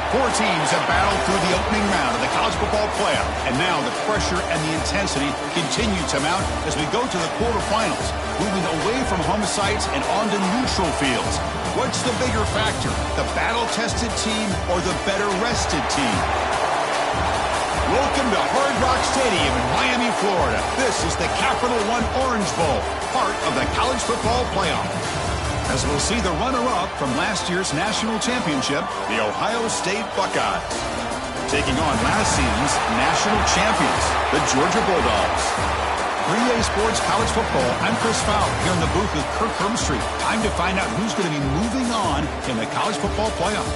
Four teams have battled through the opening round of the college football playoff, and now the pressure and the intensity continue to mount as we go to the quarterfinals, moving away from home sites and onto neutral fields. What's the bigger factor, the battle-tested team or the better-rested team? Welcome to Hard Rock Stadium in Miami, Florida. This is the Capital One Orange Bowl, part of the college football playoff. As we'll see the runner-up from last year's national championship, the Ohio State Buckeyes, taking on last season's national champions, the Georgia Bulldogs. 3A Sports College Football, I'm Chris Fowler here in the booth with Kirk Hermstreet. Time to find out who's going to be moving on in the college football playoff.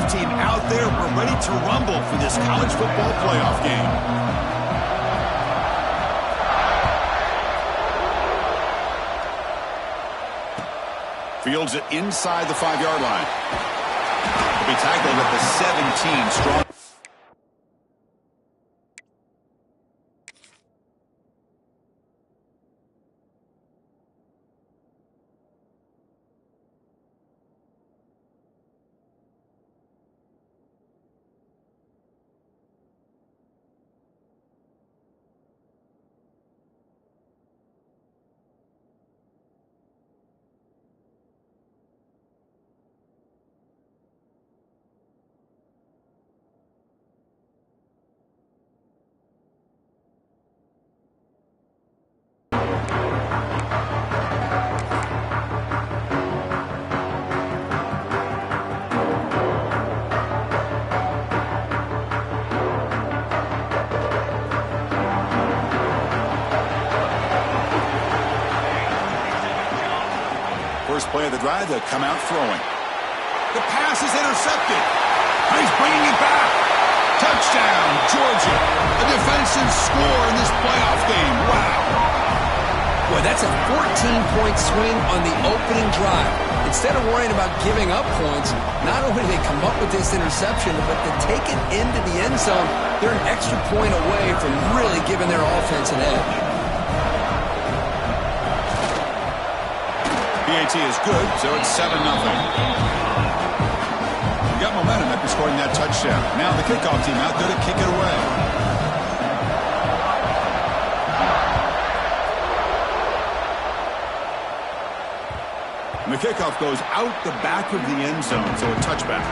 Team out there, we're ready to rumble for this college football playoff game. Fields it inside the 5-yard line. He'll be tackled at the 17 strong. First play of the drive, they'll come out throwing. The pass is intercepted. He's bringing it back. Touchdown, Georgia. A defensive score in this playoff game. Wow. Boy, that's a 14-point swing on the opening drive. Instead of worrying about giving up points, not only do they come up with this interception, but to take it into the end zone, they're an extra point away from really giving their offense an edge. PAT is good, so it's 7-0. We got momentum after scoring that touchdown. Now the kickoff team out there to kick it away. And the kickoff goes out the back of the end zone, so a touchback.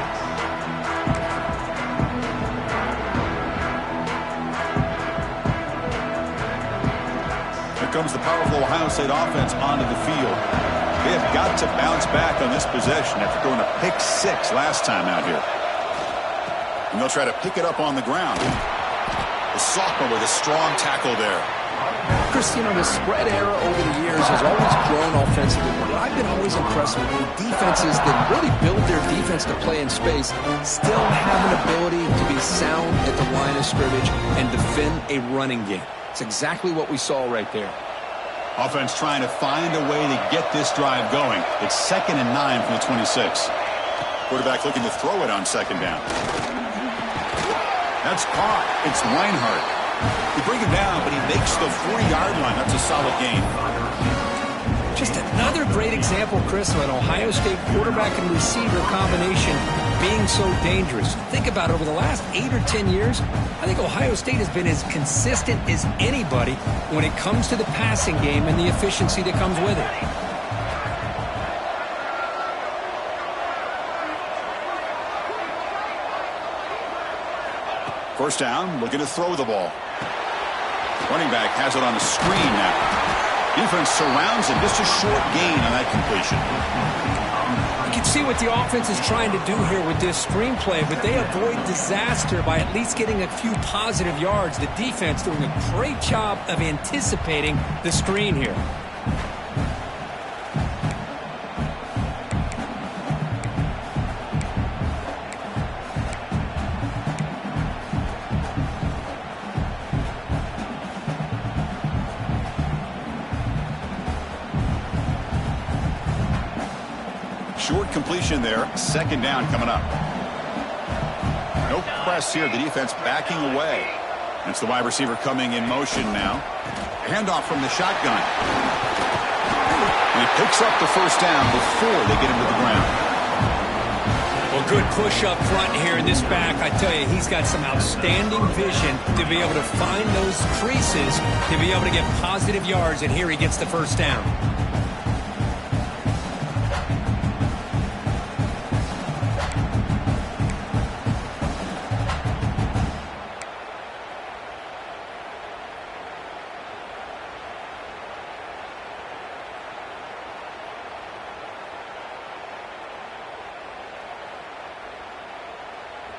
Here comes the powerful Ohio State offense onto the field. They have got to bounce back on this possession after going to pick 6 last time out here. And they'll try to pick it up on the ground. The sophomore with a strong tackle there. Chris, you know, the spread era over the years has always grown offensively. But I've been always impressed with defenses that really build their defense to play in space, still have an ability to be sound at the line of scrimmage and defend a running game. It's exactly what we saw right there. Offense trying to find a way to get this drive going. It's 2nd and 9 from the 26. Quarterback looking to throw it on 2nd down. That's caught. It's Reinhardt. He brings him down, but he makes the 40-yard line. That's a solid gain. Just another great example, Chris, of an Ohio State quarterback and receiver combination being so dangerous. Think about it, over the last 8 or 10 years, I think Ohio State has been as consistent as anybody when it comes to the passing game and the efficiency that comes with it. First down, looking to throw the ball. Running back has it on a screen now. Defense surrounds him. Just a short gain on that completion. You can see what the offense is trying to do here with this screenplay, but they avoid disaster by at least getting a few positive yards. The defense doing a great job of anticipating the screen here. Short completion there. 2nd down coming up. press here. The defense backing away. It's the wide receiver coming in motion now. Handoff from the shotgun. And he picks up the first down before they get him to the ground. Well, good push up front here in this back. I tell you, he's got some outstanding vision to be able to find those creases, to be able to get positive yards, and here he gets the first down.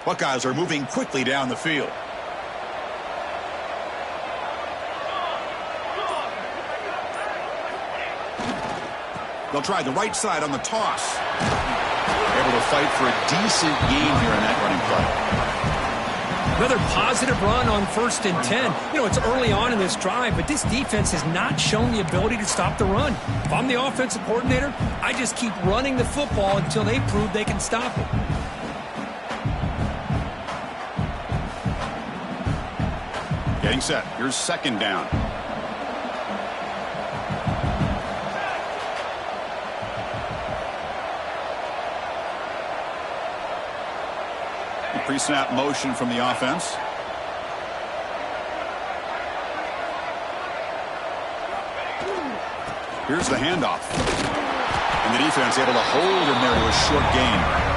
Buckeyes are moving quickly down the field. They'll try the right side on the toss. Able to fight for a decent gain here in that running play. Another positive run on 1st and 10. You know, it's early on in this drive, but this defense has not shown the ability to stop the run. If I'm the offensive coordinator, I just keep running the football until they prove they can stop it. Getting set. Here's second down. Pre-snap motion from the offense. Here's the handoff. And the defense able to hold him there to a short gain.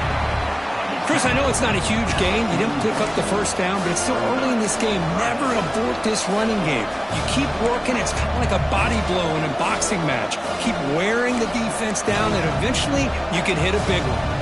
Chris, I know it's not a huge gain. You didn't pick up the first down, but it's still early in this game. Never abort this running game. You keep working. It's kind of like a body blow in a boxing match. Keep wearing the defense down, and eventually you can hit a big one.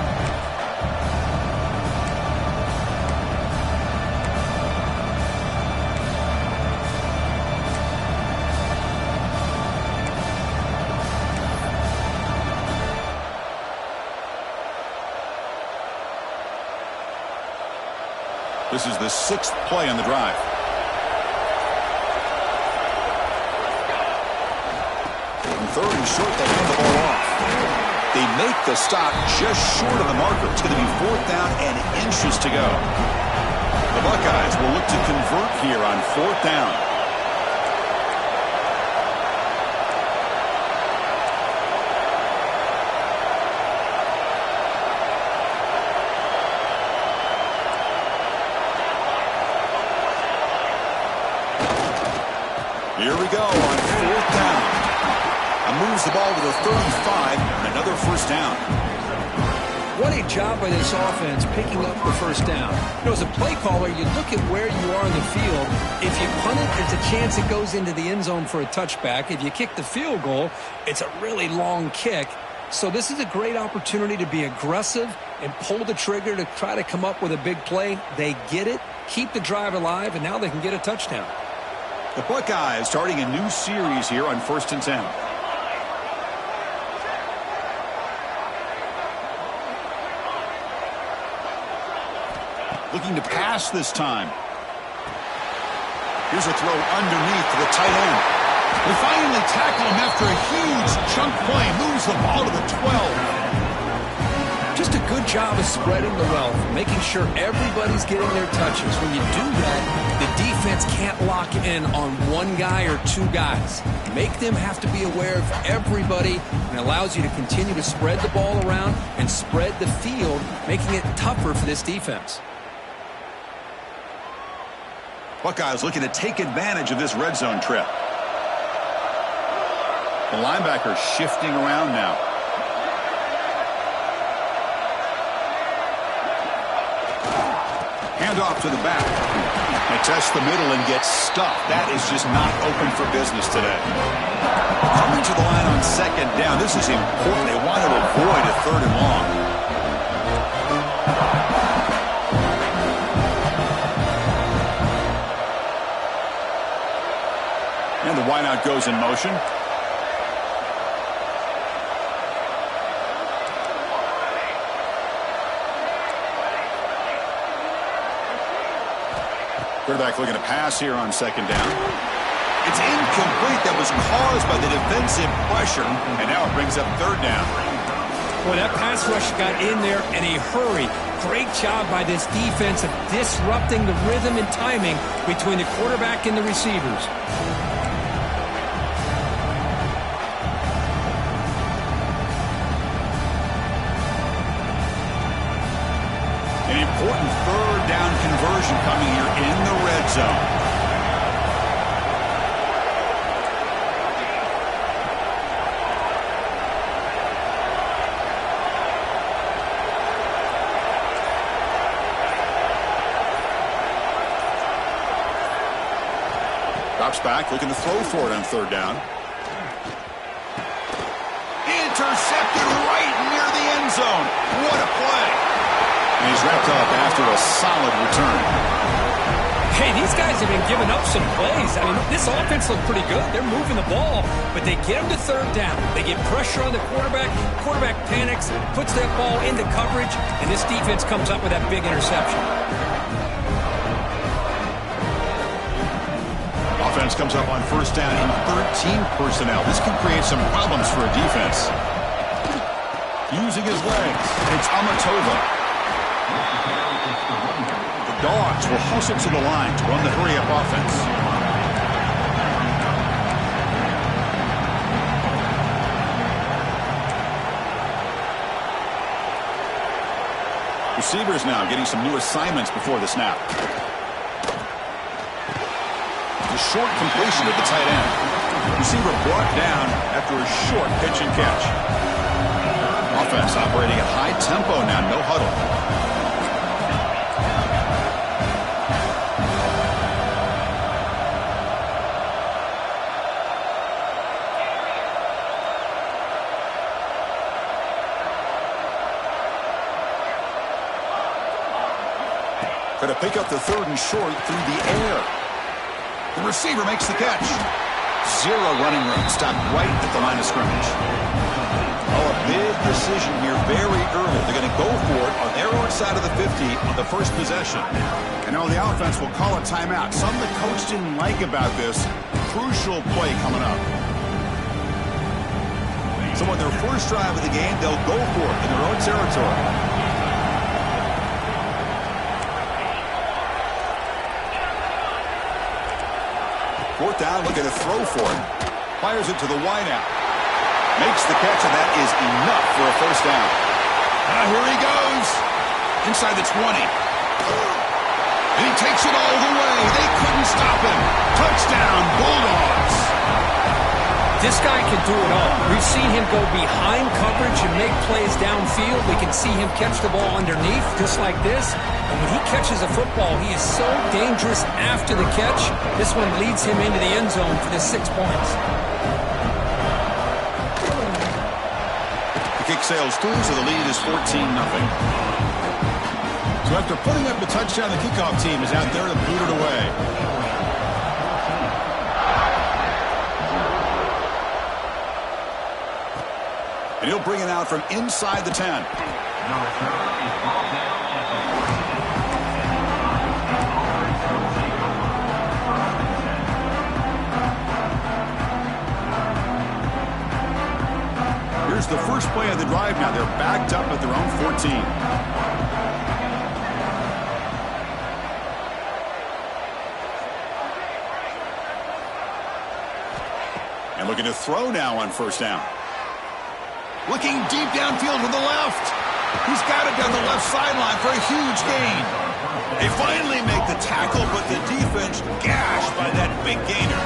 This is the 6th play on the drive. On 3rd and short, they hand the ball off. They make the stop just short of the marker. It's going to be 4th down and inches to go. The Buckeyes will look to convert here on 4th down. Here we go on 4th down. And moves the ball to the 35 and another first down. What a job by this offense picking up the first down. You know, as a play caller, you look at where you are in the field. If you punt it, there's a chance it goes into the end zone for a touchback. If you kick the field goal, it's a really long kick. So this is a great opportunity to be aggressive and pull the trigger to try to come up with a big play. They get it, keep the drive alive, and now they can get a touchdown. The Buckeyes starting a new series here on 1st and 10. Looking to pass this time. Here's a throw underneath to the tight end. They finally tackle him after a huge chunk play. Moves the ball to the 12. Just a good job of spreading the wealth, making sure everybody's getting their touches. When you do that, the defense can't lock in on one guy or two guys. Make them have to be aware of everybody, and allows you to continue to spread the ball around and spread the field, making it tougher for this defense. Buckeyes looking to take advantage of this red zone trip. The linebacker shifting around now. Handoff to the back. They test the middle and get stuffed. That is just not open for business today. Coming to the line on 2nd down. This is important. They want to avoid a 3rd and long. And the wideout goes in motion. Quarterback looking to pass here on 2nd down. It's incomplete. That was caused by the defensive pressure, and now it brings up 3rd down. Boy, that pass rush got in there in a hurry. Great job by this defense of disrupting the rhythm and timing between the quarterback and the receivers. An important third down conversion coming here in the red zone. Drops back, looking to throw for it on third down. Intercepted right near the end zone. What a play. And he's wrapped up after a solid return. Hey, these guys have been giving up some plays. I mean, this offense looked pretty good. They're moving the ball, but they get them to third down. They get pressure on the quarterback. Quarterback panics, puts that ball into coverage, and this defense comes up with that big interception. Offense comes up on first down in 13 personnel. This can create some problems for a defense. Using his legs, it's Amatova. The Dogs will hustle to the line to run the hurry-up offense. Receivers now getting some new assignments before the snap. A short completion to the tight end. Receiver brought down after a short pitch and catch. Offense operating at high tempo now, no huddle. Going to pick up the third and short through the air. The receiver makes the catch. Zero running room. Stopped right at the line of scrimmage. Oh, a big decision here very early. They're going to go for it on their own side of the 50 on the first possession. And now the offense will call a timeout. Something the coach didn't like about this. Crucial play coming up. So on their first drive of the game, they'll go for it in their own territory. Fourth down, looking to throw for it. Fires it to the wideout. Makes the catch, and that is enough for a first down. Here he goes. Inside the 20. And he takes it all the way. They couldn't stop him. Touchdown, Bulldogs. This guy can do it all. We've seen him go behind coverage and make plays downfield. We can see him catch the ball underneath, just like this. And when he catches a football, he is so dangerous after the catch. This one leads him into the end zone for the 6 points. The kick sails through, so the lead is 14-0. So after putting up the touchdown, the kickoff team is out there to boot it away. And he'll bring it out from inside the 10. Here's the first play of the drive now. They're backed up at their own 14. And looking to throw now on first down. Looking deep downfield to the left. He's got it down the left sideline for a huge gain. They finally make the tackle, but the defense gashed by that big gainer.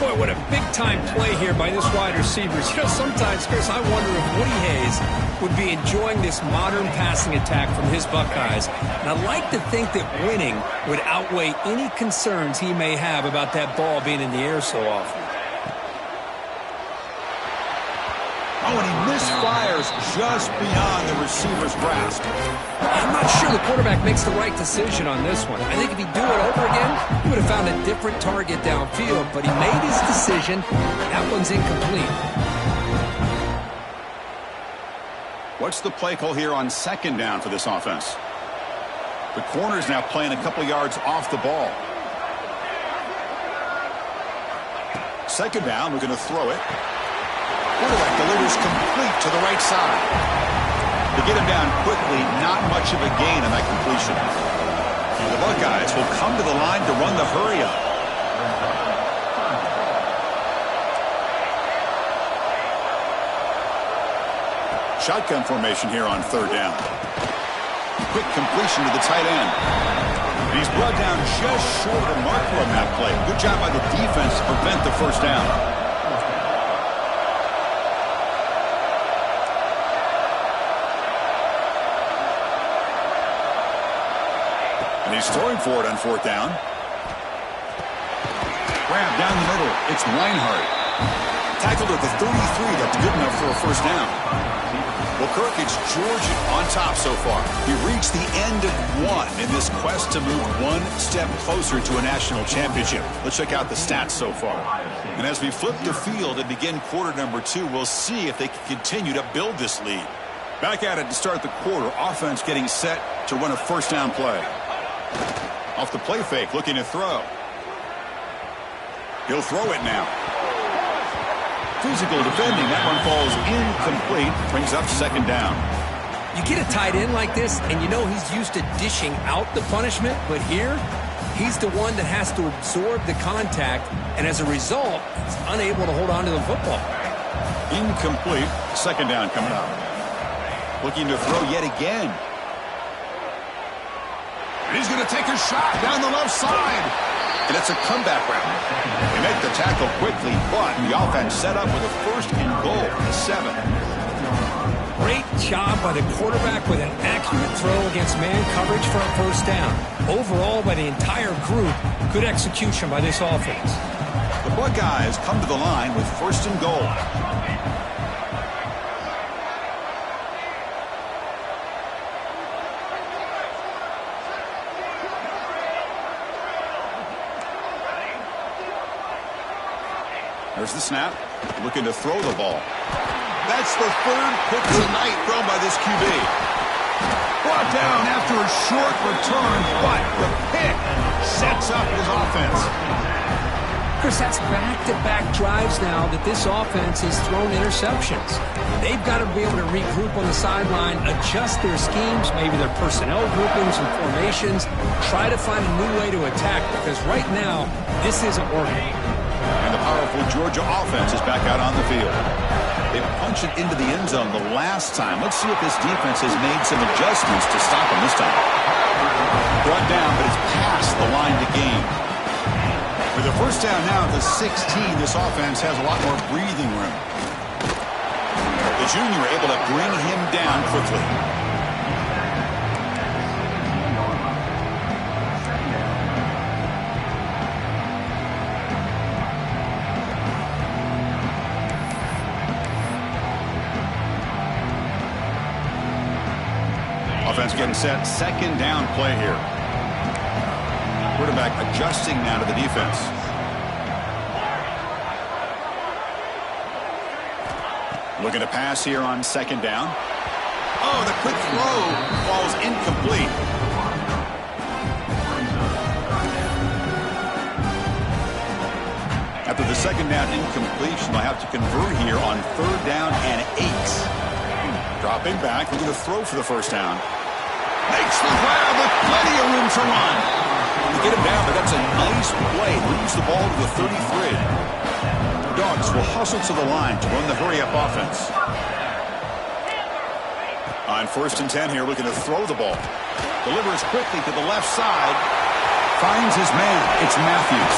Boy, what a big-time play here by this wide receivers. You know, sometimes, Chris, I wonder if Woody Hayes would be enjoying this modern passing attack from his Buckeyes. And I'd like to think that winning would outweigh any concerns he may have about that ball being in the air so often. Oh, and he misfires just beyond the receiver's grasp. I'm not sure the quarterback makes the right decision on this one. I think if he'd do it over again, he would have found a different target downfield, but he made his decision. That one's incomplete. What's the play call here on second down for this offense? The corner's now playing a couple yards off the ball. Second down, we're going to throw it. quarterback delivers complete to the right side. To get him down quickly, not much of a gain on that completion. The Buckeyes will come to the line to run the hurry-up. Shotgun formation here on third down. Quick completion to the tight end. And he's brought down just short of the marker on that play. Good job by the defense to prevent the first down. And he's throwing for it on fourth down. Grab down the middle. It's Reinhardt. Tackled at the 33. That's good enough for a first down. Well, Kirk, it's Georgia on top so far. We reached the end of one in this quest to move one step closer to a national championship. Let's check out the stats so far. And as we flip the field and begin quarter number 2, we'll see if they can continue to build this lead. Back at it to start the quarter. Offense getting set to run a first down play. Off the play fake, looking to throw. He'll throw it now. Physical defending. That one falls incomplete. Brings up second down. You get a tight end like this, and you know he's used to dishing out the punishment, but here, he's the one that has to absorb the contact, and as a result, he's unable to hold on to the football. Incomplete. Second down coming up. Looking to throw yet again. And he's going to take a shot down the left side. And it's a comeback round. They make the tackle quickly, but the offense set up with a first and goal at 7. Great job by the quarterback with an accurate throw against man coverage for a first down. Overall, by the entire group, good execution by this offense. The Buckeyes come to the line with first and goal. There's the snap. Looking to throw the ball. That's the third pick tonight thrown by this QB. Brought down after a short return, but the pick sets up his offense. Chris, that's back-to-back drives now that this offense has thrown interceptions. They've got to be able to regroup on the sideline, adjust their schemes, maybe their personnel groupings and formations, try to find a new way to attack, because right now, this isn't working. And the powerful Georgia offense is back out on the field. They punched it into the end zone the last time. Let's see if this defense has made some adjustments to stop them this time. Brought down, but it's past the line to gain. With the first down now at the 16, this offense has a lot more breathing room. The junior able to bring him down quickly. Offense getting set. Second down play here. Quarterback adjusting now to the defense. Looking to pass here on second down. Oh, the quick throw falls incomplete. After the second down incompletion, they'll have to convert here on third down and 8. Dropping back, looking to throw for the first down. Makes the grab with plenty of room to run. To get him down, but that's a nice play. Moves the ball to the 33. The Dogs will hustle to the line to run the hurry-up offense. On first and 10 here, looking to throw the ball. Delivers quickly to the left side. Finds his man. It's Matthews.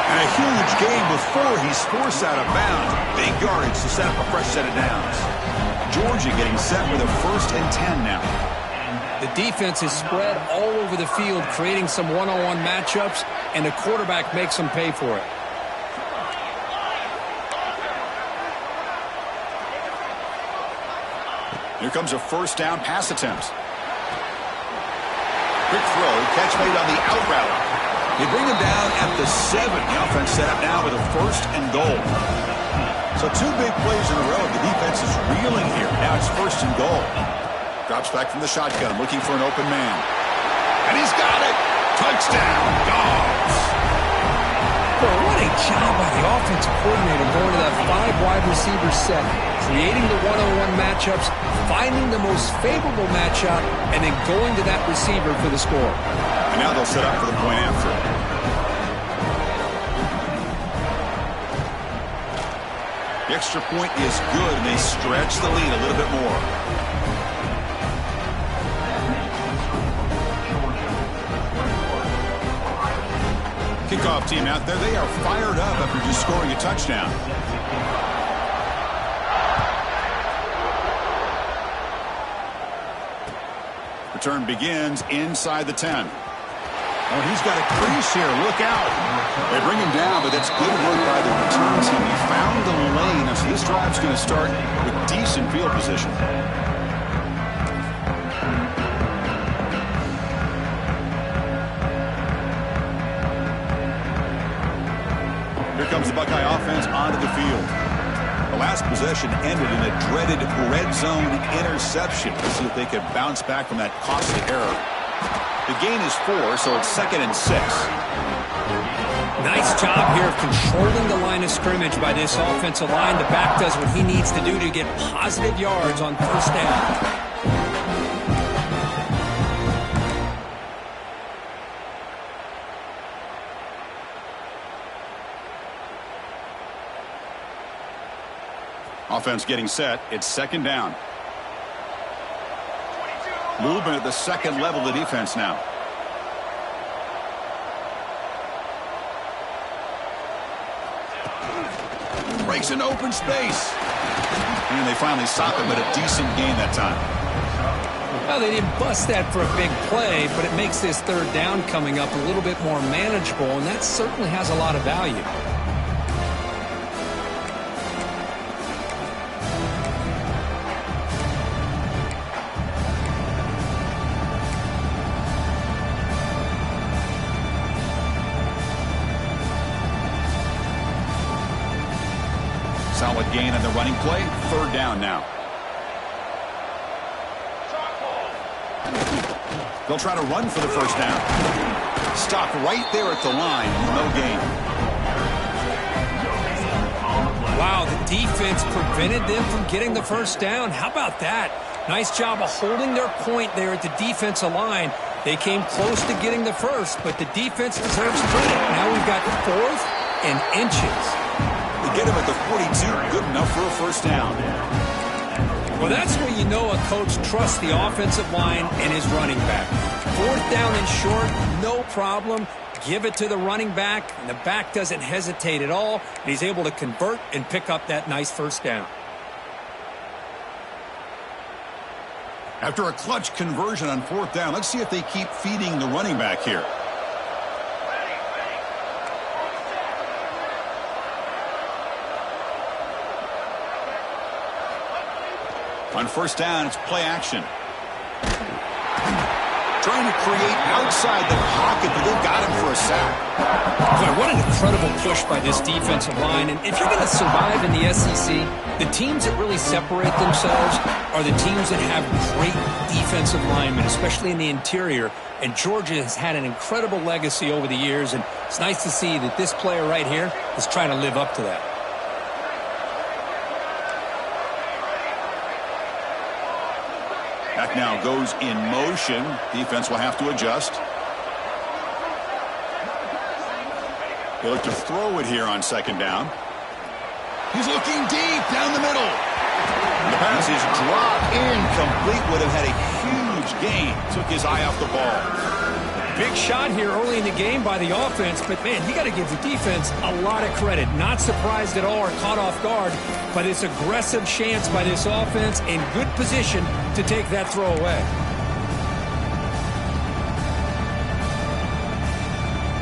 And a huge gain before he's forced out of bounds. Big yardage to set up a fresh set of downs. Georgia getting set with a first and 10 now. The defense is spread all over the field, creating some one-on-one matchups, and the quarterback makes them pay for it. Here comes a first down pass attempt. Quick throw, catch made on the out route. They bring him down at the 7. The offense set up now with a first and goal. So 2 big plays in a row. The defense is reeling here. Now it's first and goal. Drops back from the shotgun, looking for an open man. And he's got it! Touchdown, Dogs! Well, what a job by the offensive coordinator going to that 5 wide receiver set, creating the one-on-one matchups, finding the most favorable matchup, and then going to that receiver for the score. And now they'll set up for the point after. The extra point is good, and they stretch the lead a little bit more. Kickoff team out there. They are fired up after just scoring a touchdown. Return begins inside the 10. Oh, he's got a crease here. Look out. They bring him down, but that's good work by the return team. He found the lane. So this drive's going to start with decent field position. Here comes the Buckeye offense onto the field. The last possession ended in a dreaded red zone interception. Let's see if they could bounce back from that costly error. The gain is 4, so it's 2nd and 6. Nice job here of controlling the line of scrimmage by this offensive line. The back does what he needs to do to get positive yards on first down. Offense getting set. It's 2nd down. Movement at the second level of the defense now. Breaks an open space. And they finally stop him, but a decent gain that time. Well, they didn't bust that for a big play, but it makes this 3rd down coming up a little bit more manageable, and that certainly has a lot of value. Solid gain on the running play. 3rd down now. They'll try to run for the first down. Stop right there at the line. No gain. Wow, the defense prevented them from getting the first down. How about that? Nice job of holding their point there at the defensive line. They came close to getting the first, but the defense deserves credit. Now we've got 4th and inches. Get him at the 42. Good enough for a first down. Well, that's where you know a coach trusts the offensive line and his running back. 4th down and short, no problem. Give it to the running back, and the back doesn't hesitate at all. And he's able to convert and pick up that nice first down. After a clutch conversion on 4th down, let's see if they keep feeding the running back here. On first down, it's play action. Trying to create outside the pocket, but they've got him for a sack. Boy, what an incredible push by this defensive line. And if you're going to survive in the SEC, the teams that really separate themselves are the teams that have great defensive linemen, especially in the interior. And Georgia has had an incredible legacy over the years, and it's nice to see that this player right here is trying to live up to that. Back now goes in motion. Defense will have to adjust. They look to throw it here on 2nd down. He's looking deep down the middle. The pass is dropped incomplete. Would have had a huge gain. Took his eye off the ball. Big shot here early in the game by the offense, but man, you got to give the defense a lot of credit. Not surprised at all or caught off guard by this aggressive chance by this offense in good position to take that throw away.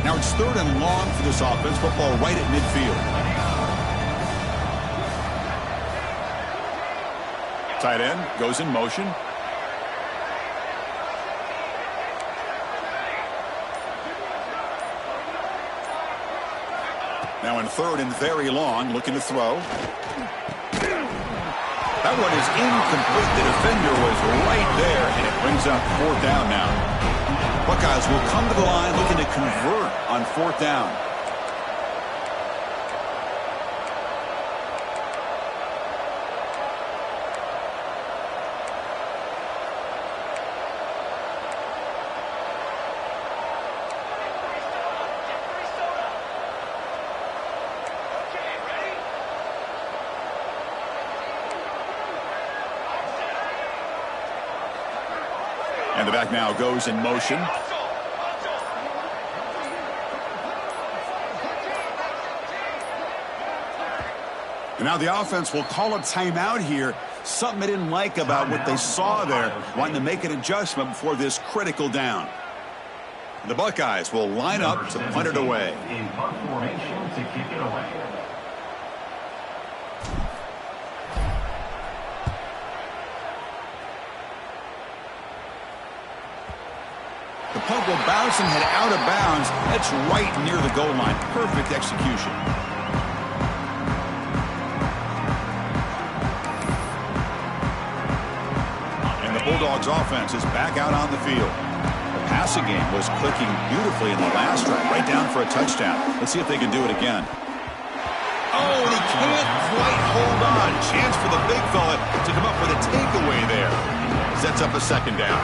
Now it's 3rd and long for this offense. Football right at midfield. Tight end goes in motion. Now in 3rd and very long, looking to throw. That one is incomplete. The defender was right there, and it brings up 4th down now. Buckeyes will come to the line looking to convert on 4th down. And the back now goes in motion. And now the offense will call a timeout here. Something they didn't like about what they saw there. Wanting to make an adjustment before this critical down. The Buckeyes will line up to punt it away. In punt formation to kick it away. The punt will bounce and head out of bounds. That's right near the goal line. Perfect execution. And the Bulldogs offense is back out on the field. The passing game was clicking beautifully in the last drive, right down for a touchdown. Let's see if they can do it again. Oh, and he can't quite hold on. Chance for the big fella to come up with a takeaway there. Sets up a second down.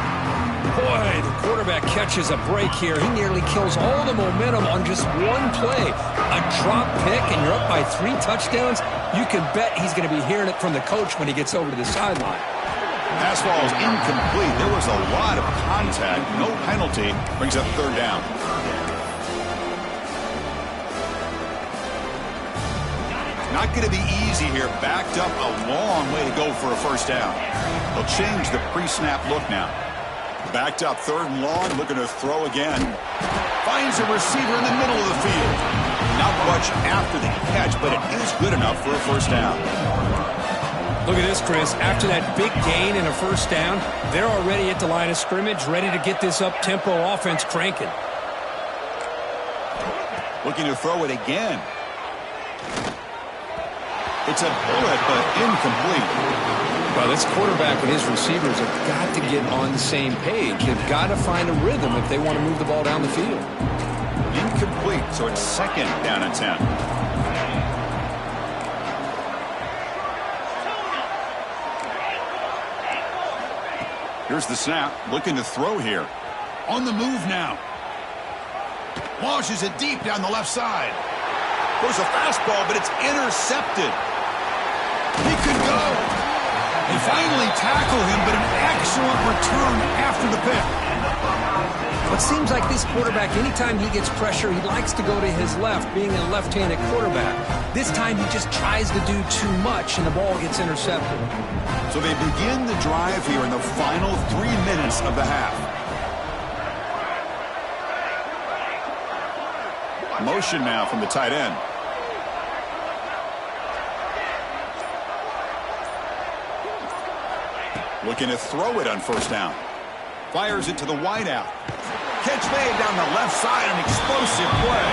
Boy, the quarterback catches a break here. He nearly kills all the momentum on just one play. A drop pick, and you're up by 3 touchdowns. You can bet he's going to be hearing it from the coach when he gets over to the sideline. Pass ball is incomplete. There was a lot of contact. No penalty. Brings up third down. Not going to be easy here. Backed up a long way to go for a first down. They'll change the pre-snap look now. Backed up 3rd and long, looking to throw again. Finds a receiver in the middle of the field. Not much after the catch, but it is good enough for a first down. Look at this, Chris. After that big gain and a first down, they're already at the line of scrimmage, ready to get this up-tempo offense cranking. Looking to throw it again. It's a bullet, but incomplete. Well, this quarterback and his receivers have got to get on the same page. They've got to find a rhythm if they want to move the ball down the field. Incomplete, so it's 2nd down and 10. Here's the snap, looking to throw here. On the move now. Launches it deep down the left side. Goes a fastball, but it's intercepted. He could go. They finally tackle him, but an excellent return after the pick. It seems like this quarterback, anytime he gets pressure, he likes to go to his left, being a left-handed quarterback. This time he just tries to do too much, and the ball gets intercepted. So they begin the drive here in the final 3 minutes of the half. Motion now from the tight end. Looking to throw it on first down. Fires it to the wideout. Catch made down the left side, an explosive play.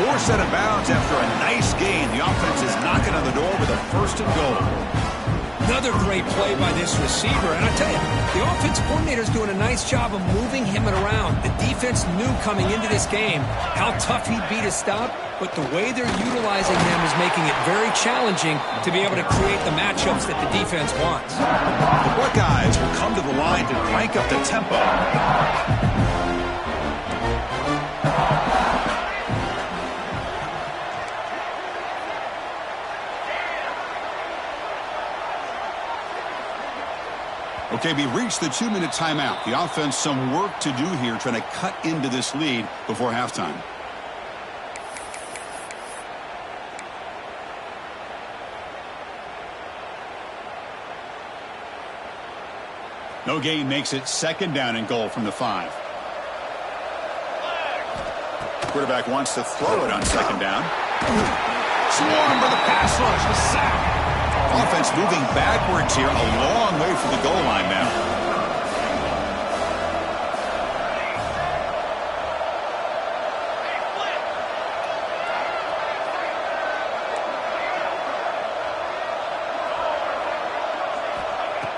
4 out of bounds after a nice gain. The offense is knocking on the door with a 1st and goal. Another great play by this receiver. And I tell you, the offensive coordinator's doing a nice job of moving him around. The defense knew coming into this game how tough he'd be to stop, but the way they're utilizing him is making it very challenging to be able to create the matchups that the defense wants. The Buckeyes will come to the line to crank up the tempo. Okay, we reached the 2-minute timeout. The offense some work to do here, trying to cut into this lead before halftime. No gain makes it 2nd down and goal from the 5. Quarterback wants to throw it on 2nd down. Swarmed by the pass rush, the sack. Offense moving backwards here, a long way from the goal line now.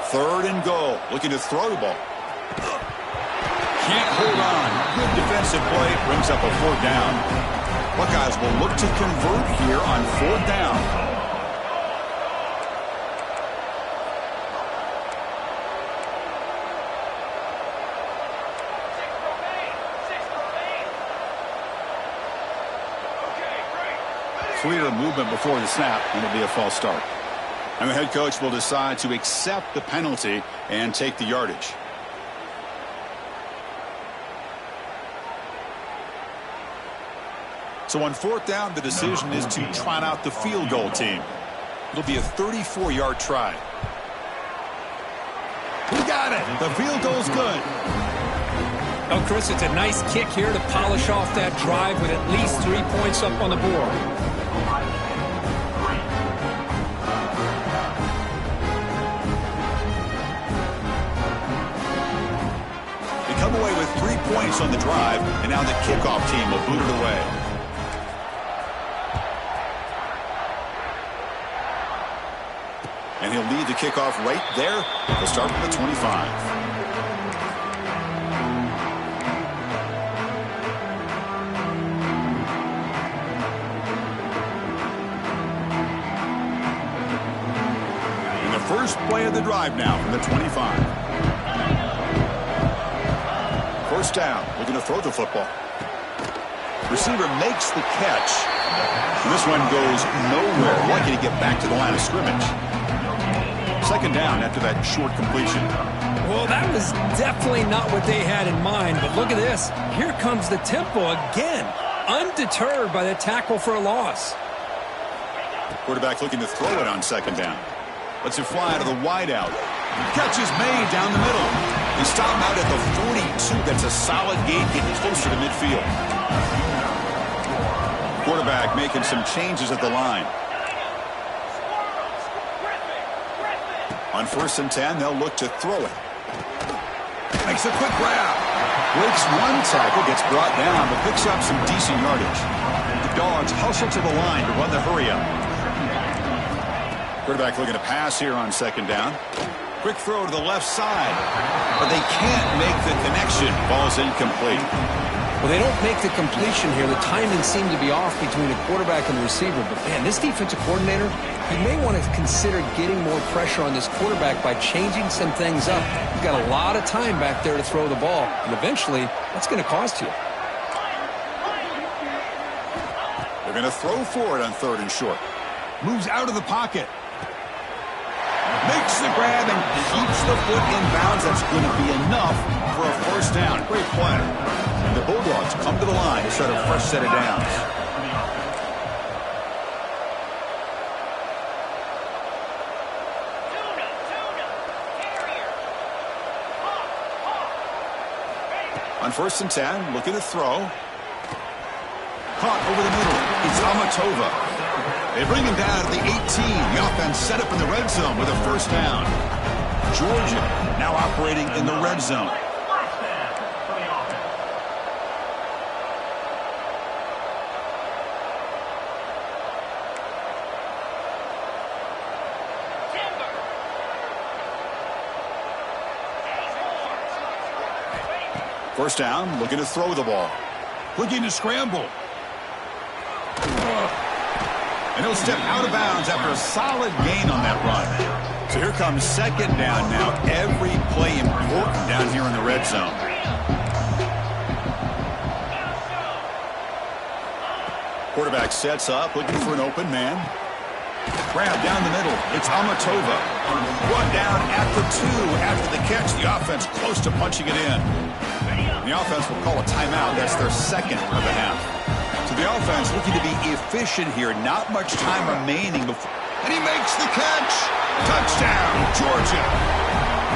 Third and goal, looking to throw the ball. Can't hold on. Good defensive play, brings up a 4th down. Buckeyes will look to convert here on 4th down. Clear movement before the snap, and it'll be a false start. And the head coach will decide to accept the penalty and take the yardage. So on fourth down, the decision is to trot out the field goal team. It'll be a 34-yard try. He got it. The field goal's good. Oh, Chris, it's a nice kick here to polish off that drive with at least 3 points up on the board. They come away with 3 points on the drive, and now the kickoff team will boot it away. And he'll lead the kickoff right there. He'll start from the 25. First play of the drive now from the 25. First down, looking to throw the football. Receiver makes the catch. This one goes nowhere. Lucky to get back to the line of scrimmage. Second down after that short completion. Well, that was definitely not what they had in mind, but look at this. Here comes the tempo again. Undeterred by the tackle for a loss. Quarterback looking to throw it on second down. Lets it fly to the wideout. Catch is made down the middle. They stop him out at the 42. That's a solid gain, getting closer to midfield. Quarterback making some changes at the line. On 1st and 10, they'll look to throw it. Makes a quick grab. Breaks one tackle, gets brought down, but picks up some decent yardage. The Dogs hustle to the line to run the hurry-up. Quarterback looking to pass here on second down. Quick throw to the left side. But they can't make the connection. Ball's incomplete. Well, they don't make the completion here. The timing seemed to be off between the quarterback and the receiver. But, man, this defensive coordinator, he may want to consider getting more pressure on this quarterback by changing some things up. He's got a lot of time back there to throw the ball. And eventually, that's going to cost you. They're going to throw for it on 3rd and short. Moves out of the pocket. Makes the grab and keeps the foot in bounds. That's going to be enough for a first down. Great play. And the Bulldogs come to the line to start a fresh set of downs. On 1st and 10, looking to throw. Caught over the middle. It's Amatova. They bring him down to the 18. The offense set up in the red zone with a first down. Georgia now operating in the red zone. First down, looking to throw the ball. Looking to scramble. And he'll step out of bounds after a solid gain on that run. So here comes second down now. Every play important down here in the red zone. Quarterback sets up, looking for an open man. Grab down the middle. It's Amatova. Run down at the 2 after the catch. The offense close to punching it in. And the offense will call a timeout. That's their second of the half. So the offense looking to be efficient here. Not much time remaining before. And he makes the catch. Touchdown, Georgia.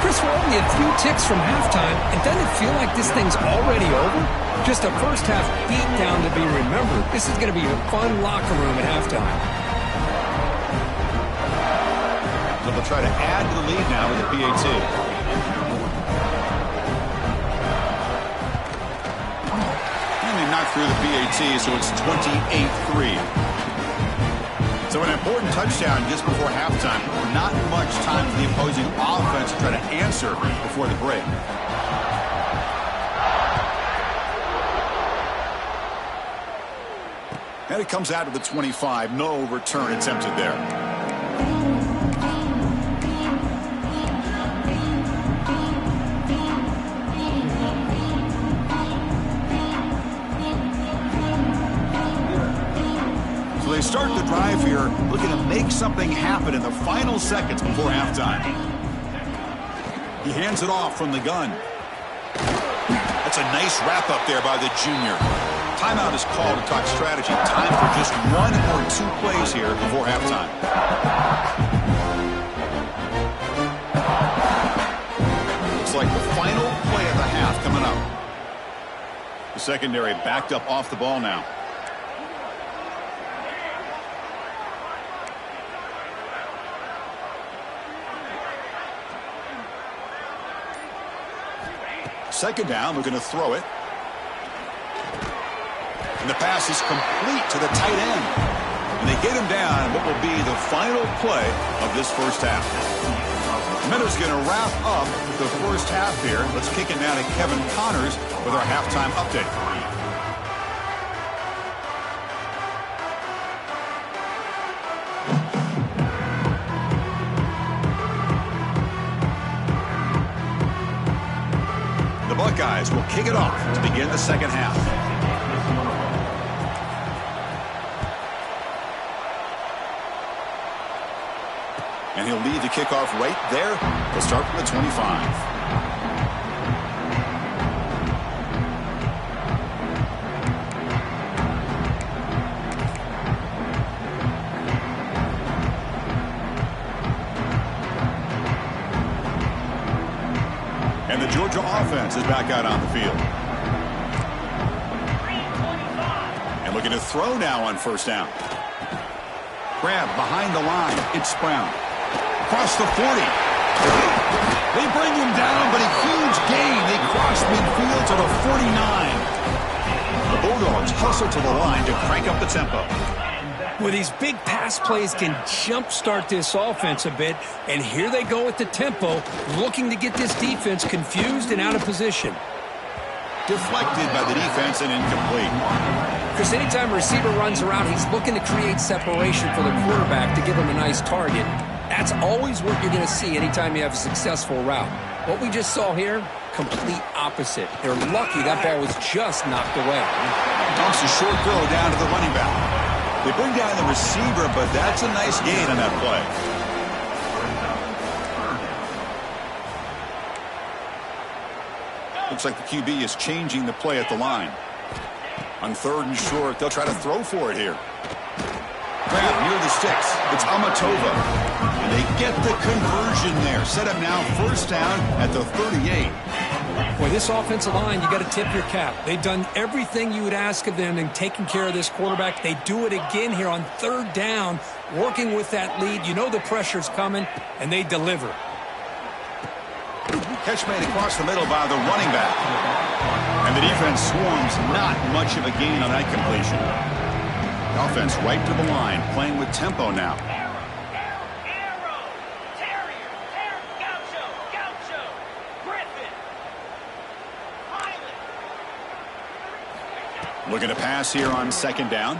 Chris, we're only a few ticks from halftime, and doesn't it feel like this thing's already over? Just a first-half beatdown to be remembered. This is going to be a fun locker room at halftime. So they'll try to add to the lead now with the PAT. Knocked through the PAT, so it's 28-3. So an important touchdown just before halftime. Not much time for the opposing offense to try to answer before the break. And it comes out to the 25. No return attempted there. They start the drive here, looking to make something happen in the final seconds before halftime. He hands it off from the gun. That's a nice wrap up there by the junior. Timeout is called to talk strategy. Time for just 1 or 2 plays here before halftime. Looks like the final play of the half coming up. The secondary backed up off the ball now. Second down, we're going to throw it. And the pass is complete to the tight end. And they get him down what will be the final play of this first half. Minutes going to wrap up the first half here. Let's kick it now to Kevin Connors with our halftime update. The Buckeyes will kick it off to begin the second half. And he'll lead the kickoff right there. They'll start from the 25. And the Georgia offense is back out on the field. And looking to throw now on first down. Grab behind the line. It's Brown. Across the 40. They bring him down, but a huge gain. They cross midfield to the 49. The Bulldogs hustle to the line to crank up the tempo. Well, these big pass plays can jumpstart this offense a bit, and here they go with the tempo, looking to get this defense confused and out of position. Deflected by the defense and incomplete. Because anytime a receiver runs around, he's looking to create separation for the quarterback to give him a nice target. That's always what you're going to see anytime you have a successful route. What we just saw here, complete opposite. They're lucky that ball was just knocked away. Dumps a short throw down to the running back. They bring down the receiver, but that's a nice gain on that play. Looks like the QB is changing the play at the line. On third and short, they'll try to throw for it here. Grab near the sticks. It's Amatova. And they get the conversion there. Set up now first down at the 38. Boy, this offensive line, you got to tip your cap. They've done everything you would ask of them in taking care of this quarterback. They do it again here on third down, working with that lead. You know the pressure's coming, and they deliver. Catch made across the middle by the running back. And the defense swarms, not much of a gain on that completion. The offense right to the line, playing with tempo now. Looking to pass here on second down.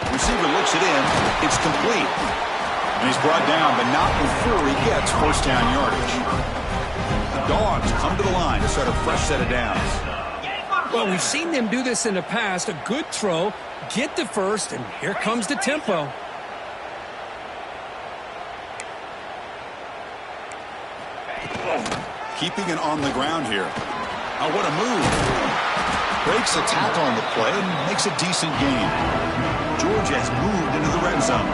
Receiver looks it in. It's complete. And he's brought down, but not before he gets first down yardage. The Dogs come to the line to start a fresh set of downs. Well, we've seen them do this in the past. A good throw, get the first, and here comes the tempo. Keeping it on the ground here. Oh, what a move. Breaks a tackle on the play and makes a decent gain. Georgia has moved into the red zone.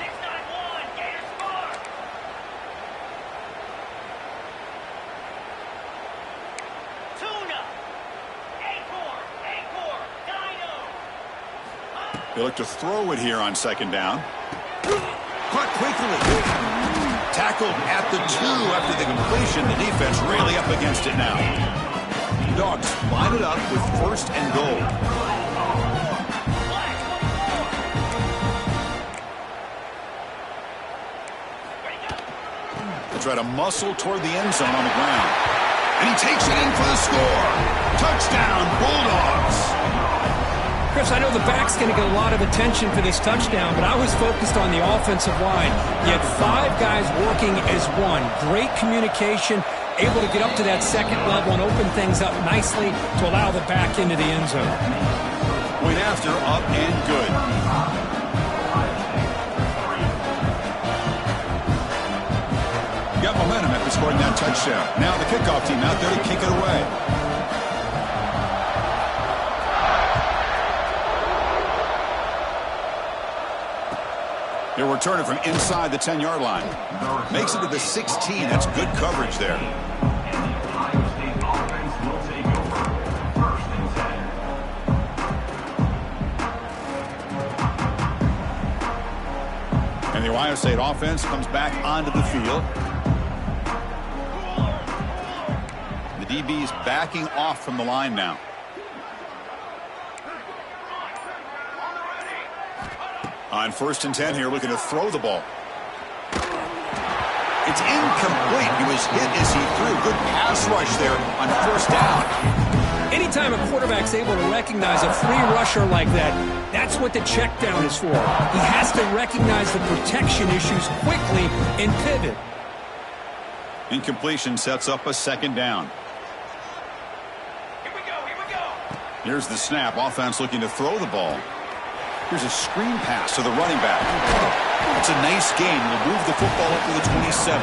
6-9-1, Gators score. Tuna, Acor, Dino. They look to throw it here on second down. Caught quickly. Tackled at the 2 after the completion. The defense really up against it now. Dogs line it up with first and goal. They try to muscle toward the end zone on the ground. And he takes it in for the score. Touchdown, Bulldogs. Chris, I know the back's going to get a lot of attention for this touchdown, but I was focused on the offensive line. You had 5 guys working as one. Great communication, able to get up to that second level and open things up nicely to allow the back into the end zone. Point after, up and good. Got momentum at this scoring that touchdown. Now the kickoff team out there to kick it away. He'll return it from inside the 10-yard line. Makes it to the 16. That's good coverage there. And the Ohio State offense comes back onto the field. The DB's backing off from the line now. On 1st and 10 here, looking to throw the ball. It's incomplete. He was hit as he threw. Good pass rush there on 1st down. Anytime a quarterback's able to recognize a free rusher like that, that's what the check down is for. He has to recognize the protection issues quickly and pivot. Incompletion sets up a 2nd down. Here we go. Here's the snap. Offense looking to throw the ball. Here's a screen pass to the running back. It's a nice game. He'll move the football up to the 27.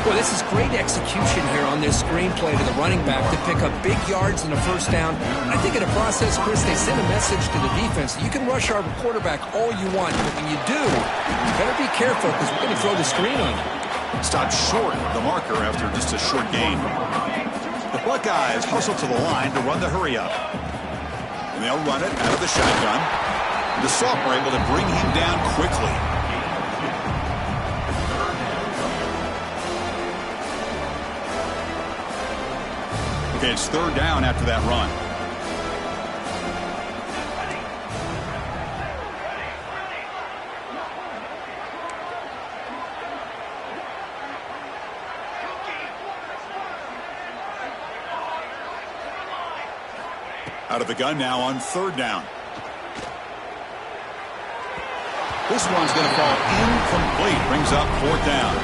Well, this is great execution here on this screen play to the running back to pick up big yards in a 1st down. I think in the process, Chris, they send a message to the defense. You can rush our quarterback all you want, but when you do, you better be careful because we're going to throw the screen on you. Stopped short of the marker after just a short gain. The Buckeyes hustle to the line to run the hurry up. And they'll run it out of the shotgun. The sophomore able to bring him down quickly. Okay, it's 3rd down after that run. Out of the gun now on 3rd down. This one's going to fall incomplete. Brings up 4th down.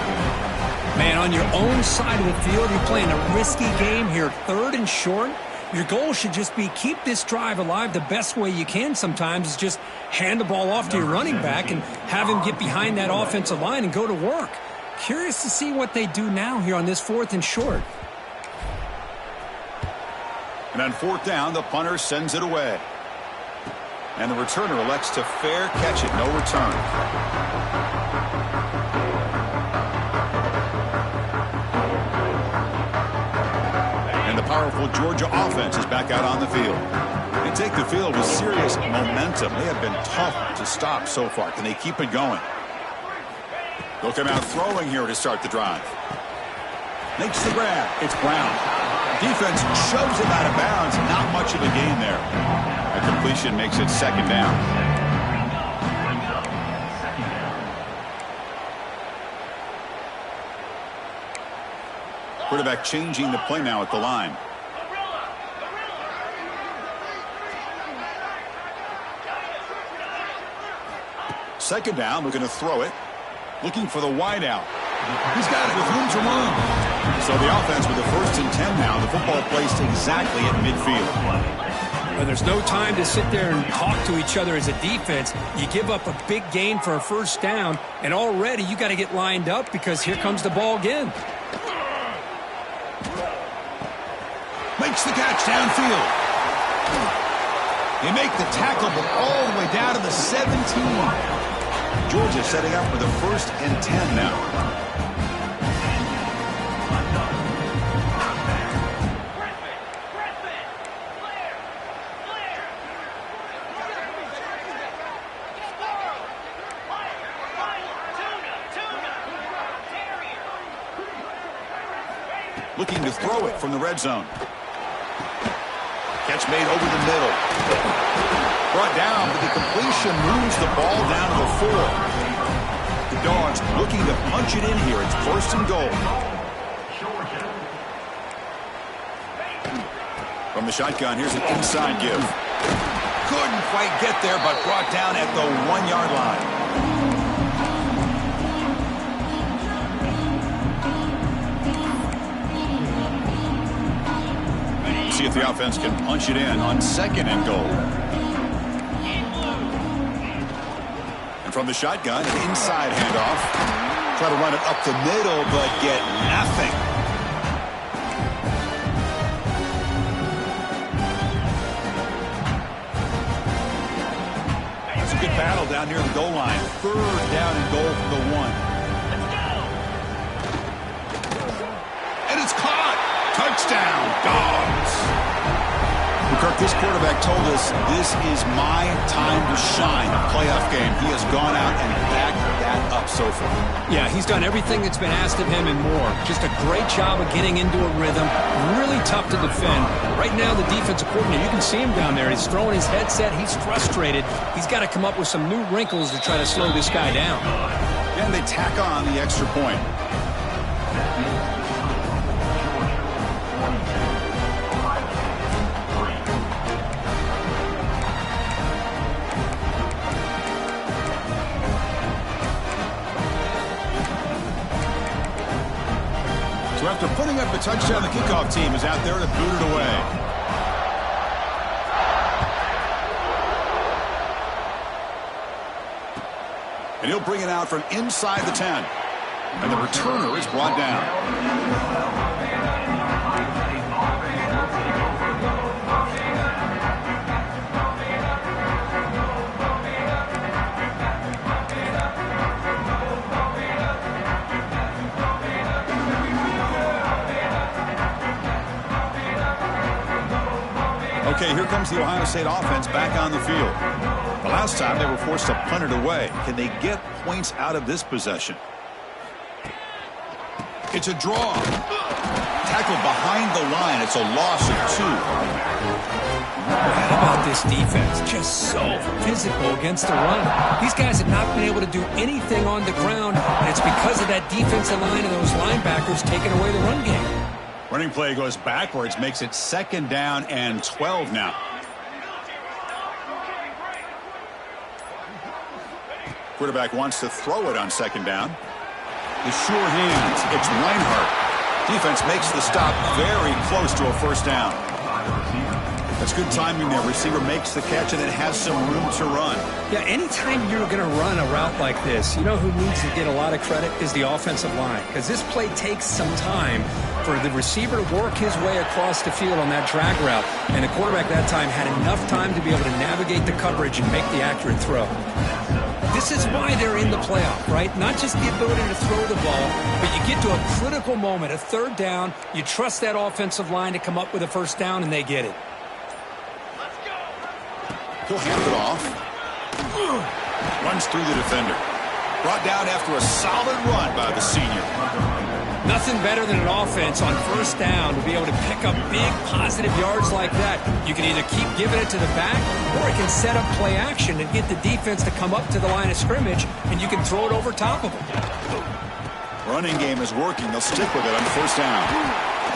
Man, on your own side of the field, you're playing a risky game here. 3rd and short. Your goal should just be keep this drive alive the best way you can sometimes is just hand the ball off to your running back and have him get behind that offensive line and go to work. Curious to see what they do now here on this 4th and short. And on 4th down, the punter sends it away. And the returner elects to fair catch it. No return. And the powerful Georgia offense is back out on the field. They take the field with serious momentum. They have been tough to stop so far. Can they keep it going? They'll come out throwing here to start the drive. Makes the grab. It's Brown. Defense shoves him out of bounds. Not much of a gain there. A completion makes it 2nd down. Quarterback changing the play now at the line. 2nd down, looking to throw it. Looking for the wide out. He's got it with room to run. So the offense with the 1st and 10 now. The football placed exactly at midfield. Well, there's no time to sit there and talk to each other as a defense. You give up a big gain for a 1st down, and already you got to get lined up because here comes the ball again. Makes the catch downfield. They make the tackle, but all the way down to the 17. Georgia setting up for the 1st and 10 now. Looking to throw it from the red zone. Catch made over the middle. Brought down, but the completion moves the ball down to the 4. The Dogs looking to punch it in here. It's 1st and goal. From the shotgun, here's an inside give. Couldn't quite get there, but brought down at the 1-yard line. See if the offense can punch it in on 2nd and goal. And from the shotgun, an inside handoff. Try to run it up the middle, but get nothing. It's a good battle down near the goal line. 3rd down and goal for the 1. And it's caught. Touchdown, Dogs. Kirk, this quarterback told us this is my time to shine. Playoff game. He has gone out and backed that up so far. Yeah, he's done everything that's been asked of him and more. Just a great job of getting into a rhythm. Really tough to defend. Right now, the defensive coordinator, you can see him down there. He's throwing his headset. He's frustrated. He's got to come up with some new wrinkles to try to slow this guy down. And they tack on the extra point. So after putting up a touchdown, the kickoff team is out there to boot it away. And he'll bring it out from inside the 10. And the returner is brought down. Okay, here comes the Ohio State offense back on the field. The last time they were forced to punt it away. Can they get points out of this possession? It's a draw. Tackled behind the line. It's a loss of 2. How about this defense? Just so physical against the run. These guys have not been able to do anything on the ground, and it's because of that defensive line and those linebackers taking away the run game. Running play goes backwards, makes it 2nd down and 12 now. Quarterback wants to throw it on 2nd down. The sure hands. It's Reinhardt. Defense makes the stop very close to a 1st down. That's good timing there. Receiver makes the catch and it has some room to run. Yeah, anytime you're going to run a route like this, you know who needs to get a lot of credit is the offensive line. Because this play takes some time for the receiver to work his way across the field on that drag route. And the quarterback that time had enough time to be able to navigate the coverage and make the accurate throw. This is why they're in the playoff, right? Not just the ability to throw the ball, but you get to a critical moment, a 3rd down, you trust that offensive line to come up with a 1st down, and they get it. He'll hand it off. Runs through the defender. Brought down after a solid run by the senior. Nothing better than an offense on 1st down to be able to pick up big positive yards like that. You can either keep giving it to the back, or it can set up play action and get the defense to come up to the line of scrimmage, and you can throw it over top of them. Running game is working. They'll stick with it on 1st down.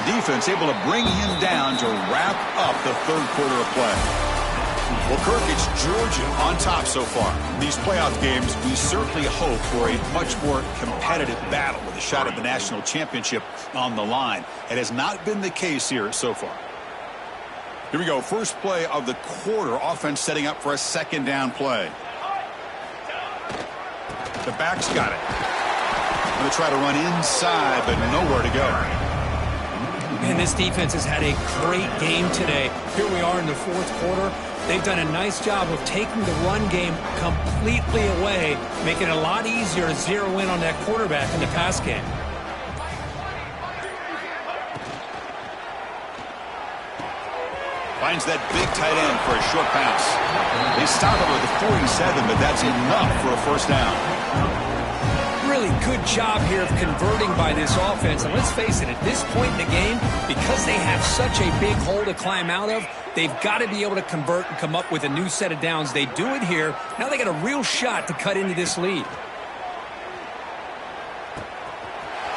Defense able to bring him down to wrap up the 3rd quarter of play. Well, Kirk, it's Georgia on top so far. In these playoff games, we certainly hope for a much more competitive battle with a shot at the national championship on the line. It has not been the case here so far. Here we go. First play of the quarter. Offense setting up for a 2nd down play. The back's got it. Going to try to run inside, but nowhere to go. And this defense has had a great game today. Here we are in the 4th quarter. They've done a nice job of taking the run game completely away, making it a lot easier to zero in on that quarterback in the pass game. Finds that big tight end for a short pass. They stop it with a 47, but that's enough for a 1st down. Really good job here of converting by this offense. And let's face it, at this point in the game, because they have such a big hole to climb out of, they've got to be able to convert and come up with a new set of downs. They do it here. Now they got a real shot to cut into this lead.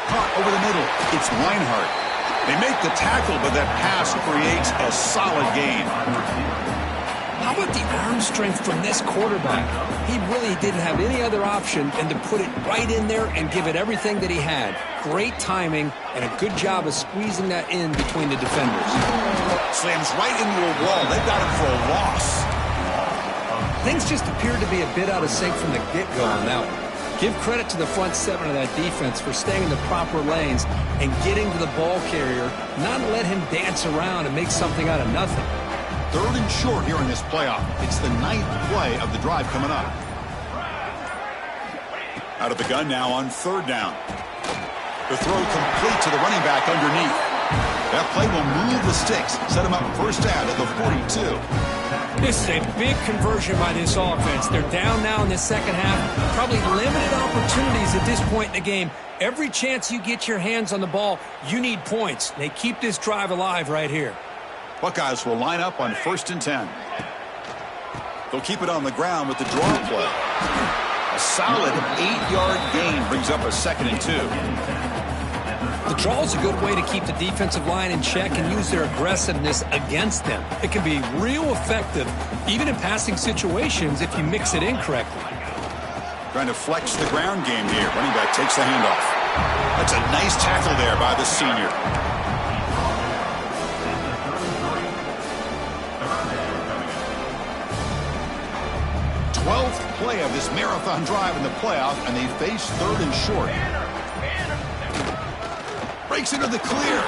Caught over the middle. It's Reinhardt. They make the tackle, but that pass creates a solid gain. How about the arm strength from this quarterback? He really didn't have any other option than to put it right in there and give it everything that he had. Great timing and a good job of squeezing that in between the defenders. Slams right into a wall. They've got him for a loss. Things just appeared to be a bit out of sync from the get-go on that one. Give credit to the front seven of that defense for staying in the proper lanes and getting to the ball carrier, not let him dance around and make something out of nothing. 3rd and short here in this playoff. It's the 9th play of the drive coming up. Out of the gun now on 3rd down. The throw complete to the running back underneath. That play will move the sticks, set him up first down at the 42. This is a big conversion by this offense. They're down now in the second half. Probably limited opportunities at this point in the game. Every chance you get your hands on the ball, you need points. They keep this drive alive right here. Buckeyes will line up on 1st and 10. They'll keep it on the ground with the draw play. A solid 8-yard gain brings up a 2nd and 2. The draw is a good way to keep the defensive line in check and use their aggressiveness against them. It can be real effective, even in passing situations, if you mix it in correctly. Trying to flex the ground game here. Running back takes the handoff. That's a nice tackle there by the senior. Play of this marathon drive in the playoff, and they face 3rd and short. Breaks into the clear.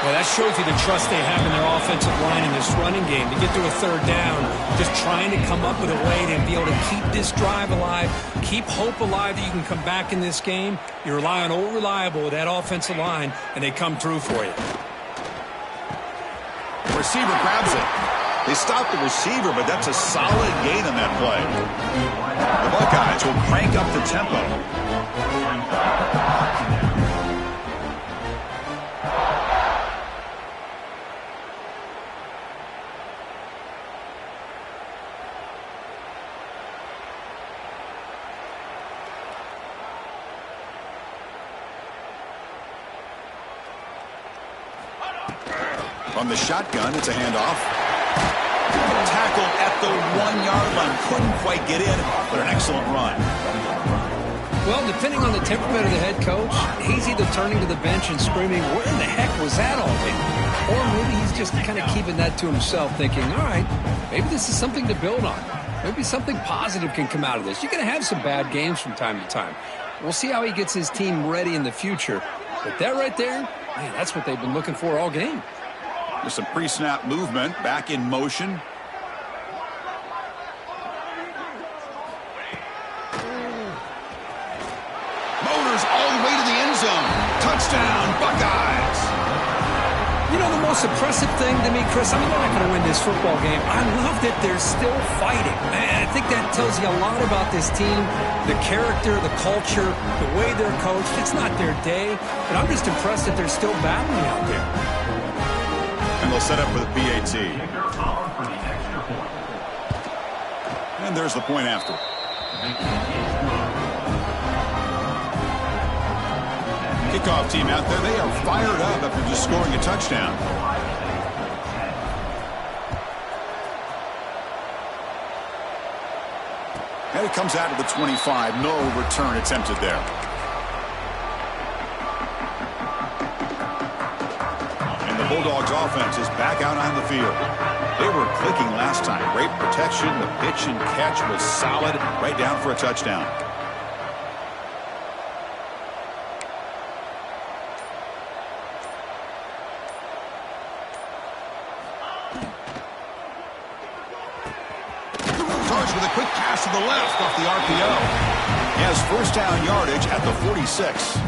Well, that shows you the trust they have in their offensive line in this running game. To get to a 3rd down, just trying to come up with a way to be able to keep this drive alive, keep hope alive that you can come back in this game. You rely on Old Reliable with that offensive line, and they come through for you. The receiver grabs it. They stop the receiver, but that's a solid gain on that play. The Buckeyes will crank up the tempo. From the shotgun, it's a handoff. Tackled at the 1-yard line. Couldn't quite get in, but an excellent run. Well, depending on the temperament of the head coach, he's either turning to the bench and screaming, where in the heck was that all day? Or maybe he's just kind of keeping that to himself, thinking, all right, maybe this is something to build on. Maybe something positive can come out of this. You're going to have some bad games from time to time. We'll see how he gets his team ready in the future. But that right there, man, that's what they've been looking for all game. There's some pre-snap movement, back in motion. Motors all the way to the end zone. Touchdown, Buckeyes. You know, the most impressive thing to me, Chris, I mean, they're not going to win this football game. I love that they're still fighting. And I think that tells you a lot about this team, the character, the culture, the way they're coached. It's not their day, but I'm just impressed that they're still battling out there. And they'll set up for the PAT. And there's the point after. Kickoff team out there. They are fired up after just scoring a touchdown. And it comes out to the 25. No return attempted there. Bulldogs offense is back out on the field. They were clicking last time. Great protection. The pitch and catch was solid. Right down for a touchdown. Starts with a quick pass to the left off the RPO. He has first down yardage at the 46.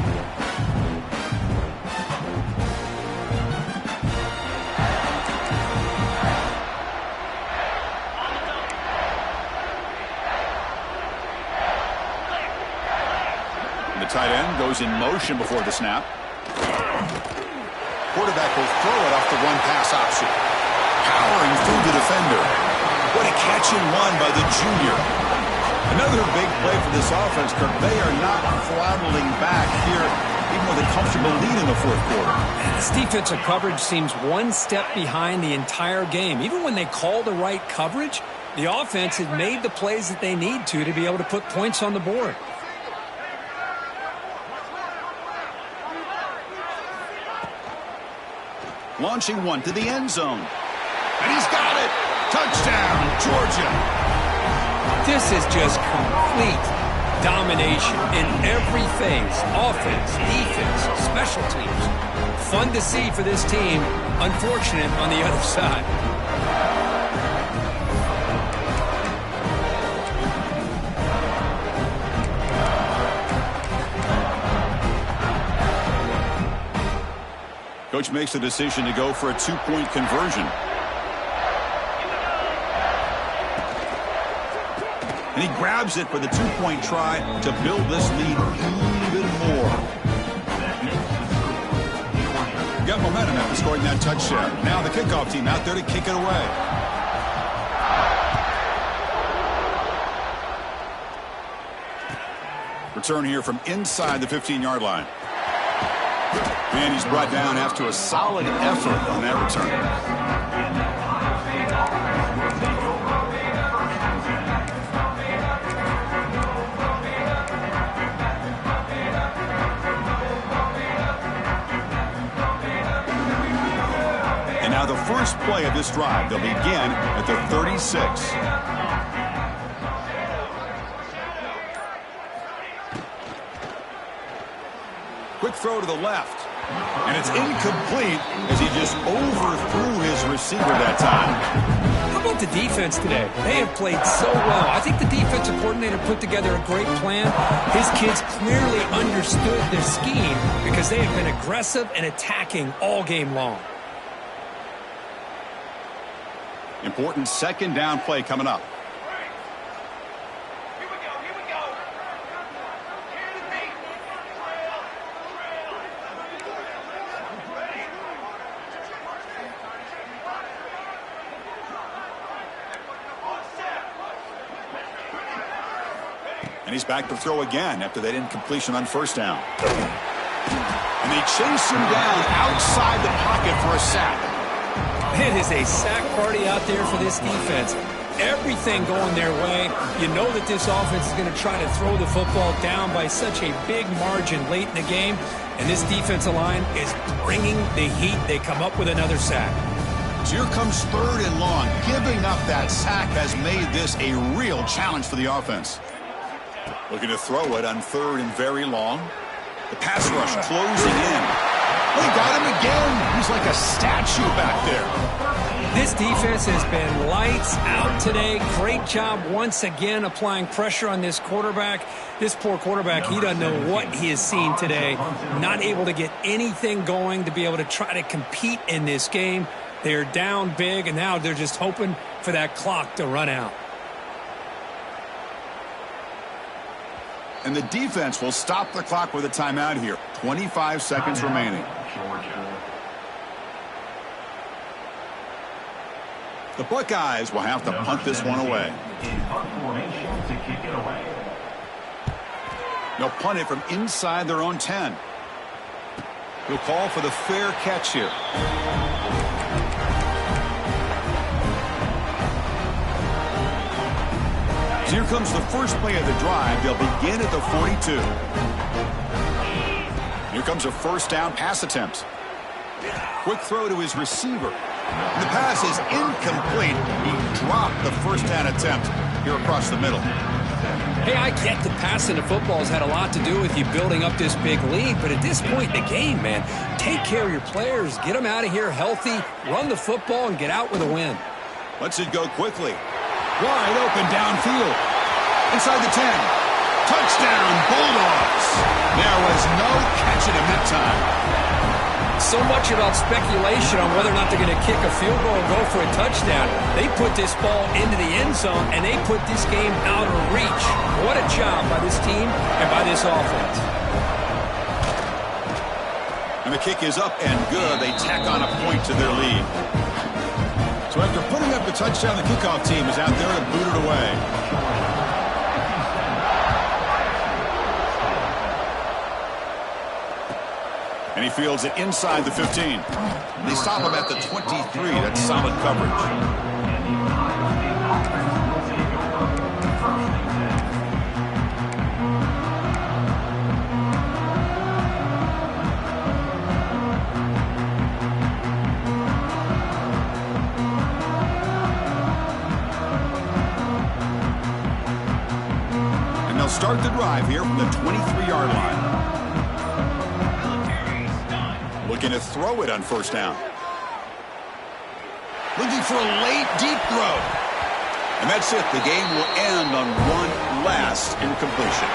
Tight end goes in motion before the snap. Quarterback will throw it off the run-pass option. Powering through the defender. What a catch and one by the junior. Another big play for this offense, Kirk. They are not throttling back here, even with a comfortable lead in the fourth quarter. This defensive coverage seems one step behind the entire game. Even when they call the right coverage, the offense has made the plays that they need to be able to put points on the board. Launching one to the end zone. And he's got it. Touchdown, Georgia. This is just complete domination in every phase. Offense, defense, special teams. Fun to see for this team. Unfortunate on the other side. Coach makes the decision to go for a two-point conversion. And he grabs it for the two-point try to build this lead even more. Got momentum after scoring that touchdown. Now the kickoff team out there to kick it away. Return here from inside the 15-yard line. And he's brought down after a solid effort on that return. And now the first play of this drive. They'll begin at the 36. Quick throw to the left. And it's incomplete as he just overthrew his receiver that time. How about the defense today? They have played so well. I think the defensive coordinator put together a great plan. His kids clearly understood their scheme because they have been aggressive and attacking all game long. Important second down play coming up. And he's back to throw again after that incompletion on first down. And they chase him down outside the pocket for a sack. It is a sack party out there for this defense. Everything going their way. You know that this offense is going to try to throw the football down by such a big margin late in the game. And this defensive line is bringing the heat. They come up with another sack. So here comes third and long. Giving up that sack has made this a real challenge for the offense. Looking to throw it on third and very long. The pass rush closing in. They got him again. He's like a statue back there. This defense has been lights out today. Great job once again applying pressure on this quarterback. This poor quarterback, he doesn't know what he has seen today. Not able to get anything going to be able to try to compete in this game. They're down big, and now they're just hoping for that clock to run out. And the defense will stop the clock with a timeout here. 25 seconds remaining. The Buckeyes will have to punt this one away. They'll punt it from inside their own 10. He'll call for the fair catch here. So here comes the first play of the drive. They'll begin at the 42. Here comes a first down pass attempt. Quick throw to his receiver. The pass is incomplete. He dropped the first down attempt here across the middle. Hey, I get the passing the football has had a lot to do with you building up this big lead, but at this point in the game, man, take care of your players. Get them out of here healthy, run the football, and get out with a win. Lets it go quickly. Wide open downfield. Inside the 10. Touchdown, Bulldogs. There was no catching him that time. So much about speculation on whether or not they're going to kick a field goal and go for a touchdown. They put this ball into the end zone, and they put this game out of reach. What a job by this team and by this offense. And the kick is up and good. They tack on a point to their lead. So after putting up the touchdown, the kickoff team is out there to boot it away. And he fields it inside the 15. They stop him at the 23. That's solid coverage. They'll start the drive here from the 23-yard line. Looking to throw it on first down. Looking for a late, deep throw. And that's it. The game will end on one last incompletion.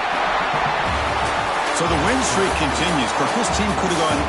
So the win streak continues. But this team could have gone